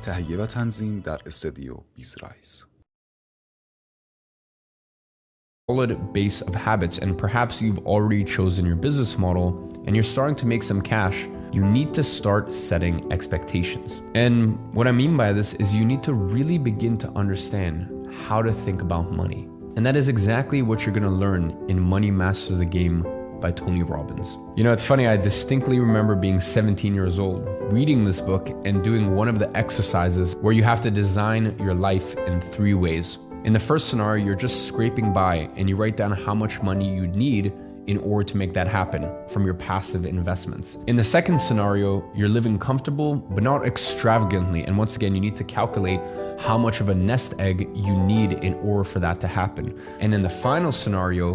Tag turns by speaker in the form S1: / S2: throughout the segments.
S1: تهیه و تنظیم در استودیو بیزرایز.
S2: Solid base of habits, and perhaps you've already chosen your business model and you're starting to make some cash, you need to start setting expectations. And what I mean by this is you need to really begin to understand how to think about money. And that is exactly what you're going to learn in Money Master the Game by Tony Robbins. You know, it's funny, I distinctly remember being 17 years old, reading this book and doing one of the exercises where you have to design your life in 3 ways. In the first scenario, you're just scraping by and you write down how much money you need in order to make that happen from your passive investments. In the second scenario, you're living comfortable, but not extravagantly. And once again, you need to calculate how much of a nest egg you need in order for that to happen. And in the final scenario,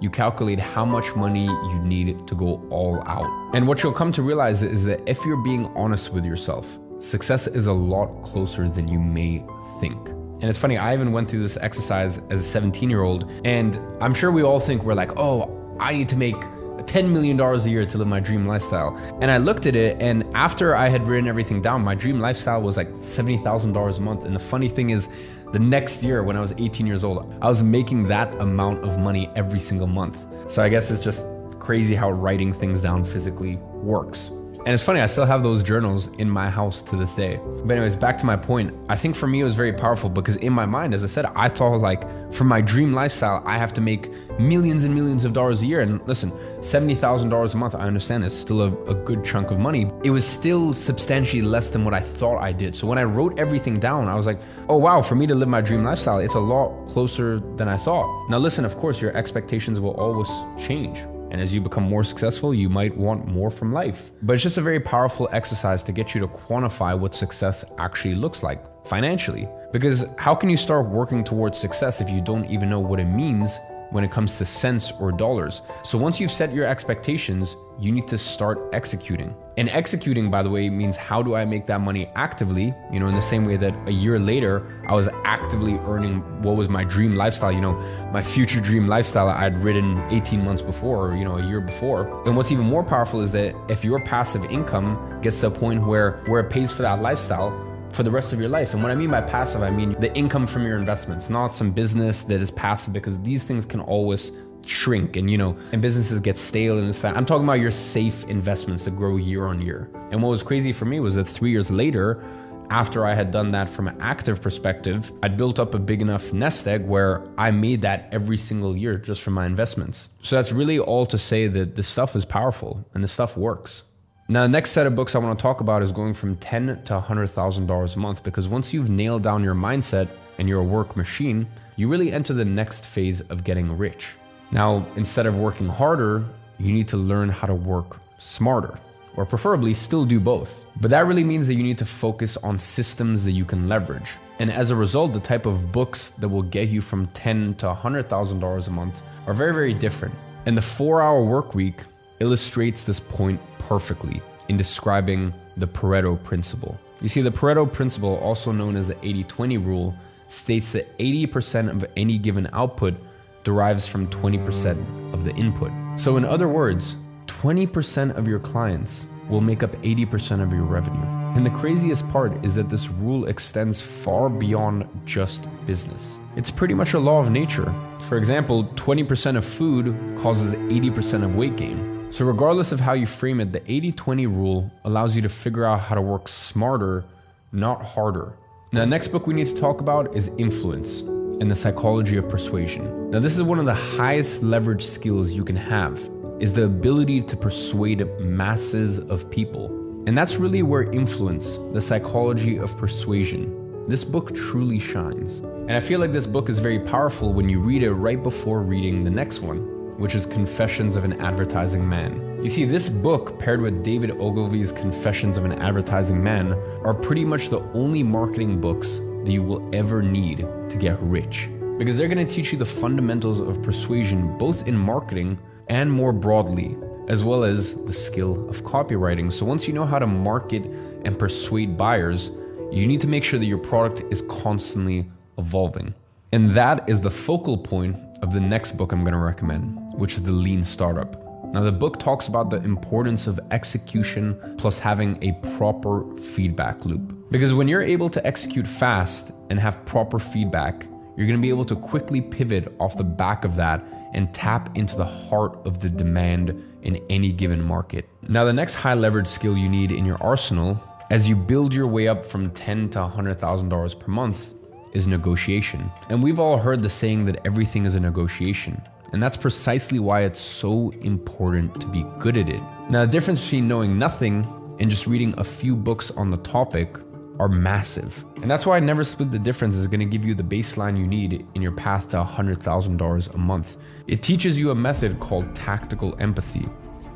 S2: you calculate how much money you need to go all out. And what you'll come to realize is that if you're being honest with yourself, success is a lot closer than you may think. And it's funny, I even went through this exercise as a 17-year-old, and I'm sure we all think we're like, oh, I need to make $10 million a year to live my dream lifestyle. And I looked at it, and after I had written everything down, my dream lifestyle was like $70,000 a month. And the funny thing is, the next year when I was 18 years old, I was making that amount of money every single month. So I guess it's just crazy how writing things down physically works. And it's funny, I still have those journals in my house to this day. But anyways, back to my point. I think for me it was very powerful because in my mind, as I said, I thought like for my dream lifestyle, I have to make millions and millions of dollars a year. And listen, $70,000 a month, I understand it's still a good chunk of money. It was still substantially less than what I thought I did. So when I wrote everything down, I was like, oh wow, for me to live my dream lifestyle, it's a lot closer than I thought. Now listen, of course, your expectations will always change. And as you become more successful, you might want more from life. But it's just a very powerful exercise to get you to quantify what success actually looks like financially. Because how can you start working towards success if you don't even know what it means when it comes to cents or dollars? So once you've set your expectations, you need to start executing. And executing, by the way, means how do I make that money actively? You know, in the same way that a year later, I was actively earning what was my dream lifestyle, you know, my future dream lifestyle I'd written 18 months before, or, you know, a year before. And what's even more powerful is that if your passive income gets to a point where it pays for that lifestyle for the rest of your life. And what I mean by passive, I mean the income from your investments, not some business that is passive, because these things can always shrink and, you know, and businesses get stale and this, that. I'm talking about your safe investments that grow year on year. And what was crazy for me was that 3 years later, after I had done that from an active perspective, I'd built up a big enough nest egg where I made that every single year just from my investments. So that's really all to say that this stuff is powerful and this stuff works. Now, the next set of books I want to talk about is going from $10,000 to $100,000 a month, because once you've nailed down your mindset and you're a work machine, you really enter the next phase of getting rich. Now, instead of working harder, you need to learn how to work smarter, or preferably still do both. But that really means that you need to focus on systems that you can leverage. And as a result, the type of books that will get you from $10,000 to $100,000 a month are very, very different. And the 4-hour work week illustrates this point perfectly in describing the Pareto principle. You see, the Pareto principle, also known as the 80-20 rule, states that 80% of any given output derives from 20% of the input. So in other words, 20% of your clients will make up 80% of your revenue. And the craziest part is that this rule extends far beyond just business. It's pretty much a law of nature. For example, 20% of food causes 80% of weight gain. So regardless of how you frame it, the 80-20 rule allows you to figure out how to work smarter, not harder. Now, the next book we need to talk about is Influence and the Psychology of Persuasion. Now, this is one of the highest leverage skills you can have, is the ability to persuade masses of people. And that's really where Influence, the Psychology of Persuasion, this book truly shines. And I feel like this book is very powerful when you read it right before reading the next one, which is Confessions of an Advertising Man. You see, this book paired with David Ogilvy's Confessions of an Advertising Man are pretty much the only marketing books that you will ever need to get rich. Because they're going to teach you the fundamentals of persuasion, both in marketing and more broadly, as well as the skill of copywriting. So once you know how to market and persuade buyers, you need to make sure that your product is constantly evolving. And that is the focal point of the next book I'm going to recommend, which is The Lean Startup. Now, the book talks about the importance of execution plus having a proper feedback loop. Because when you're able to execute fast and have proper feedback, you're going to be able to quickly pivot off the back of that and tap into the heart of the demand in any given market. Now, the next high leverage skill you need in your arsenal as you build your way up from $10,000 to $100,000 per month is negotiation. And we've all heard the saying that everything is a negotiation. And that's precisely why it's so important to be good at it. Now, the difference between knowing nothing and just reading a few books on the topic are massive. And that's why Never Split the Difference is gonna give you the baseline you need in your path to $100,000 a month. It teaches you a method called tactical empathy,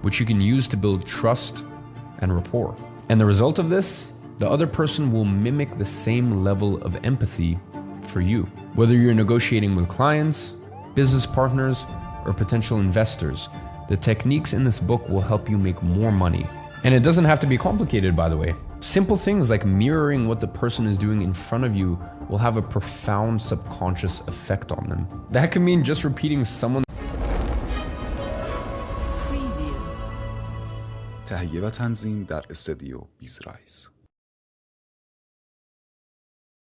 S2: which you can use to build trust and rapport. And the result of this, the other person will mimic the same level of empathy for you. Whether you're negotiating with clients, business partners, or potential investors, the techniques in this book will help you make more money. And it doesn't have to be complicated, by the way. Simple things like mirroring what the person is doing in front of you will have a profound subconscious effect on them. That can mean just repeating someone.
S1: تهیه و تنظیم در استدیو بیزرایز.